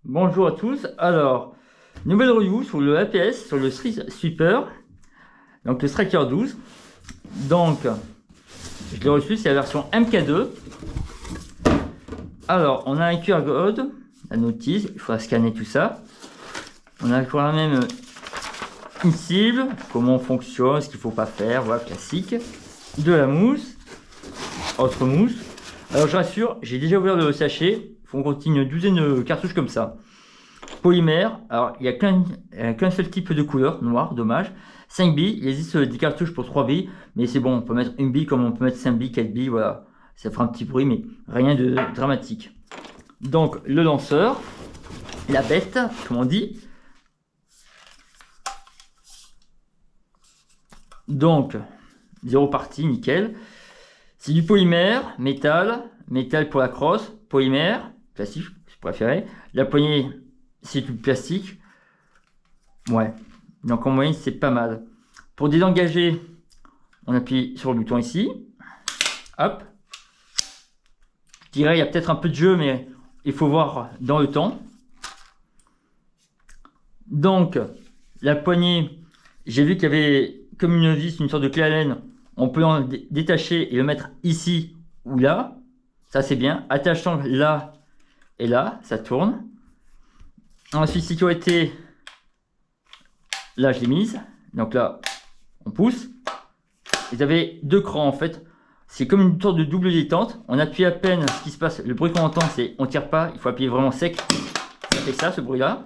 Bonjour à tous. Alors, nouvelle review sur le APS, sur le Street Sweeper, donc le Striker 12. Donc, je l'ai reçu, c'est la version MK2. Alors, on a un QR code, la notice, il faudra scanner tout ça. On a quand même une cible, comment on fonctionne, ce qu'il ne faut pas faire, voilà, classique. De la mousse, autre mousse. Alors, je rassure, j'ai déjà ouvert le sachet. Il faut qu'on continue une douzaine de cartouches comme ça. Polymère, alors il n'y a qu'un seul type de couleur, noir, dommage. 5 billes, il existe des cartouches pour 3 billes, mais c'est bon, on peut mettre une bille comme on peut mettre 5 billes, 4 billes, voilà. Ça fera un petit bruit, mais rien de dramatique. Donc le lanceur, la bête, comme on dit. Donc, 0 partie, nickel. C'est du polymère, métal pour la crosse, polymère, classique, je préférais. La poignée, c'est du plastique. Ouais, donc en moyenne, c'est pas mal. Pour désengager, on appuie sur le bouton ici. Hop. Je dirais, il y a peut-être un peu de jeu, mais il faut voir dans le temps. Donc, la poignée, j'ai vu qu'il y avait comme une vis, une sorte de clé Allen. On peut en détacher et le mettre ici ou là. Ça, c'est bien. Attachant là et là, ça tourne. Ensuite, sécurité, là, je l'ai mise. Donc là, on pousse. Vous avez deux crans en fait. C'est comme une sorte de double détente. On appuie à peine, ce qui se passe, le bruit qu'on entend, c'est on tire pas, il faut appuyer vraiment sec. Ça fait ça, ce bruit-là.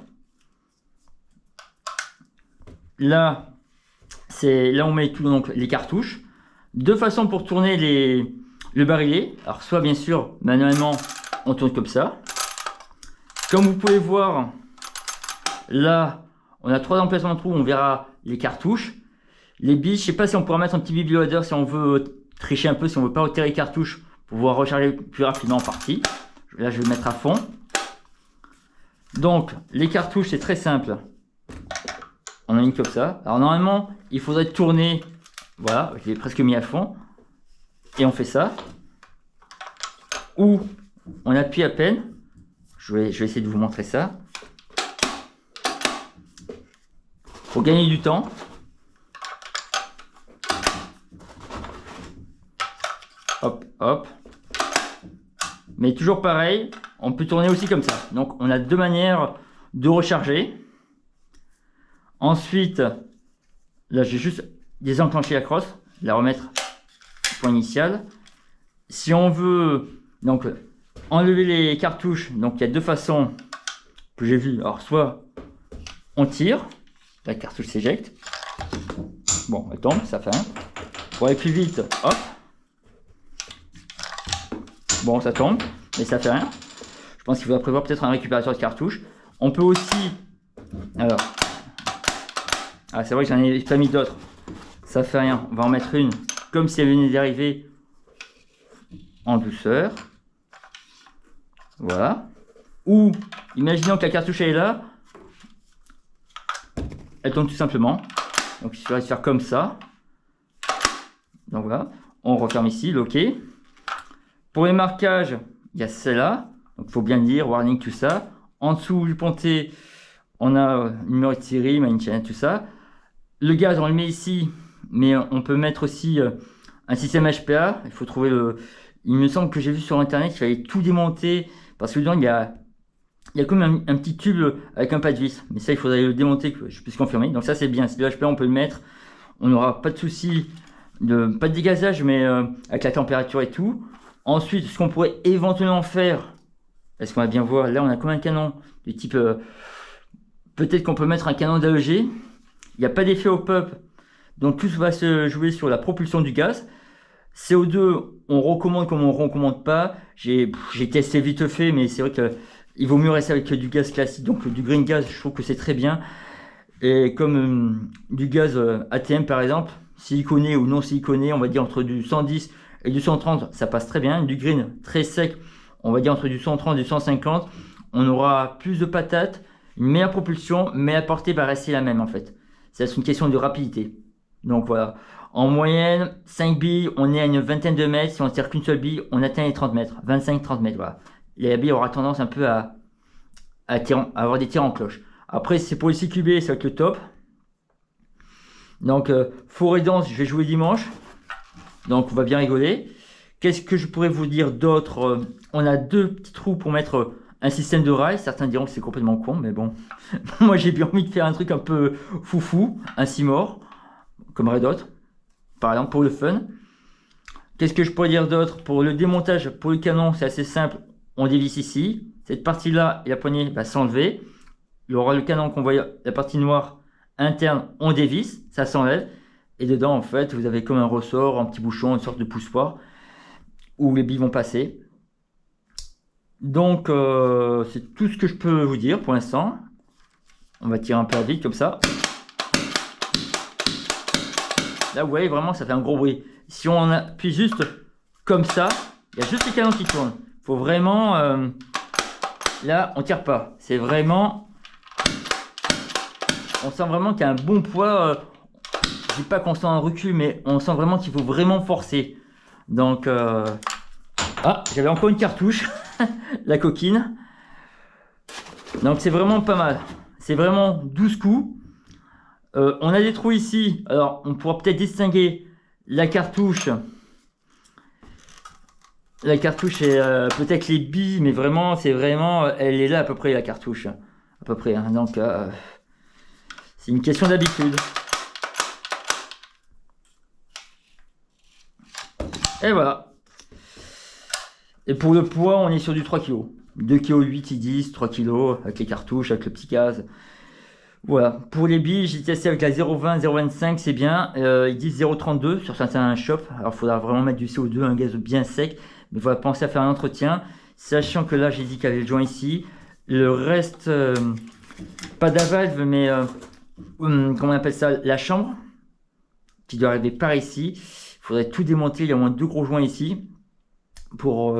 Là, c'est là où on met tout, donc les cartouches. Deux façons pour tourner le barillet. Alors soit bien sûr, manuellement, on tourne comme ça. Comme vous pouvez voir, là, on a 3 emplacements de trous, on verra les cartouches. Les billes, je sais pas si on pourra mettre un petit bibeloader si on veut tricher un peu, si on veut pas retirer les cartouches pour pouvoir recharger plus rapidement en partie. Là, je vais le mettre à fond. Donc, les cartouches, c'est très simple. On a une comme ça. Alors, normalement, il faudrait tourner. Voilà, je l'ai presque mis à fond. Et on fait ça. Ou on appuie à peine. Je vais essayer de vous montrer ça. Pour gagner du temps. Hop, hop. Mais toujours pareil, on peut tourner aussi comme ça. Donc on a deux manières de recharger. Ensuite, là j'ai juste désenclenché la crosse, la remettre au point initial. Si on veut donc enlever les cartouches, donc il y a deux façons que j'ai vues. Alors soit on tire, la cartouche s'éjecte. Bon, elle tombe, ça fait un. Pour aller plus vite, hop. Bon, ça tombe, mais ça fait rien. Je pense qu'il faudra prévoir peut-être un récupérateur de cartouches. On peut aussi... Alors... Ah, c'est vrai que j'en ai pas mis d'autres. Ça fait rien. On va en mettre une comme si elle venait d'arriver en douceur. Voilà. Ou, imaginons que la cartouche elle est là. Elle tombe tout simplement. Donc il suffit de faire comme ça. Donc voilà. On referme ici, loquet. Pour les marquages, il y a celle-là. Donc il faut bien dire, warning, tout ça. En dessous du ponté, on a numéro de série, main channel, tout ça. Le gaz, on le met ici, mais on peut mettre aussi un système HPA. Il faut trouver le... Il me semble que j'ai vu sur internet qu'il fallait tout démonter parce que dedans il y a comme un petit tube avec un pas de vis. Mais ça, il faudrait le démonter que je puisse confirmer. Donc ça, c'est bien. Si le HPA, on peut le mettre. On n'aura pas de souci, pas de dégazage, mais avec la température et tout. Ensuite, ce qu'on pourrait éventuellement faire, parce qu'on va bien voir, là on a comme un canon du type, peut-être qu'on peut mettre un canon d'AEG. Il n'y a pas d'effet au pop, donc tout va se jouer sur la propulsion du gaz. CO2, on recommande comme on ne recommande pas. J'ai testé vite fait, mais c'est vrai qu'il vaut mieux rester avec du gaz classique, donc du green gas, je trouve que c'est très bien. Et comme du gaz ATM par exemple, siliconé ou non siliconé, on va dire entre du 110 et du 130, ça passe très bien. Du green très sec, on va dire entre du 130 et du 150. On aura plus de patates, une meilleure propulsion, mais la portée va rester la même en fait. C'est une question de rapidité. Donc voilà. En moyenne, 5 billes, on est à une vingtaine de mètres. Si on ne tire qu'une seule bille, on atteint les 30 mètres. 25-30 mètres, voilà. La bille aura tendance un peu à à avoir des tirs en cloche. Après, si c'est pour les CQB, ça va être le top. Donc, forêt dense, je vais jouer dimanche. Donc, on va bien rigoler. Qu'est-ce que je pourrais vous dire d'autre? On a 2 petits trous pour mettre un système de rails. Certains diront que c'est complètement con, mais bon. Moi, j'ai bien envie de faire un truc un peu foufou, un 6 morts, comme Red Hot, par exemple, pour le fun. Qu'est-ce que je pourrais dire d'autre? Pour le démontage, pour le canon, c'est assez simple. On dévisse ici. Cette partie-là et la poignée va s'enlever. Il y aura le canon qu'on voit, la partie noire interne, on dévisse, ça s'enlève. Et dedans, en fait, vous avez comme un ressort, un petit bouchon, une sorte de poussoir où les billes vont passer. Donc, c'est tout ce que je peux vous dire pour l'instant. On va tirer un peu à vide comme ça. Là, vous voyez, vraiment, ça fait un gros bruit. Si on appuie juste comme ça, il y a juste les canons qui tournent. Il faut vraiment... là, on tire pas. C'est vraiment... On sent vraiment qu'il y a un bon poids. Je dis pas qu'on sent un recul, mais on sent vraiment qu'il faut vraiment forcer. Donc... Ah, j'avais encore une cartouche. La coquine. Donc, c'est vraiment pas mal. C'est vraiment 12 coups. On a des trous ici. Alors, on pourra peut-être distinguer la cartouche. La cartouche et peut-être les billes, mais vraiment, c'est vraiment... Elle est là à peu près, la cartouche. À peu près. Hein. Donc, c'est une question d'habitude. Et voilà. Et pour le poids, on est sur du 3 kg. 2 kg 8 et 10, 3 kg avec les cartouches, avec le petit gaz. Voilà. Pour les billes, j'ai testé avec la 0,20, 0,25, c'est bien. Ils disent 0,32 sur certains shops. Alors, il faudra vraiment mettre du CO2, un gaz bien sec. Mais il faudra penser à faire un entretien. Sachant que là, j'ai dit qu'il y avait le joint ici. Le reste, pas d'avalve, mais comment on appelle ça? La chambre, qui doit arriver par ici. Il faudrait tout démonter. Il y a au moins 2 gros joints ici. Pour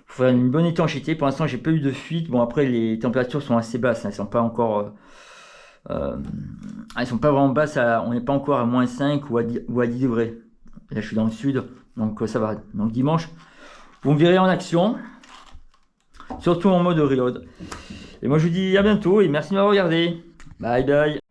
faire une bonne étanchéité. Pour l'instant, j'ai pas eu de fuite. Bon, après, les températures sont assez basses. Hein. Elles sont pas encore... elles sont pas vraiment basses. On n'est pas encore à moins 5 ou à 10 degrés. Là, je suis dans le sud. Donc, ça va. Donc, dimanche, vous me verrez en action. Surtout en mode reload. Et moi, je vous dis à bientôt et merci de m'avoir regardé. Bye bye.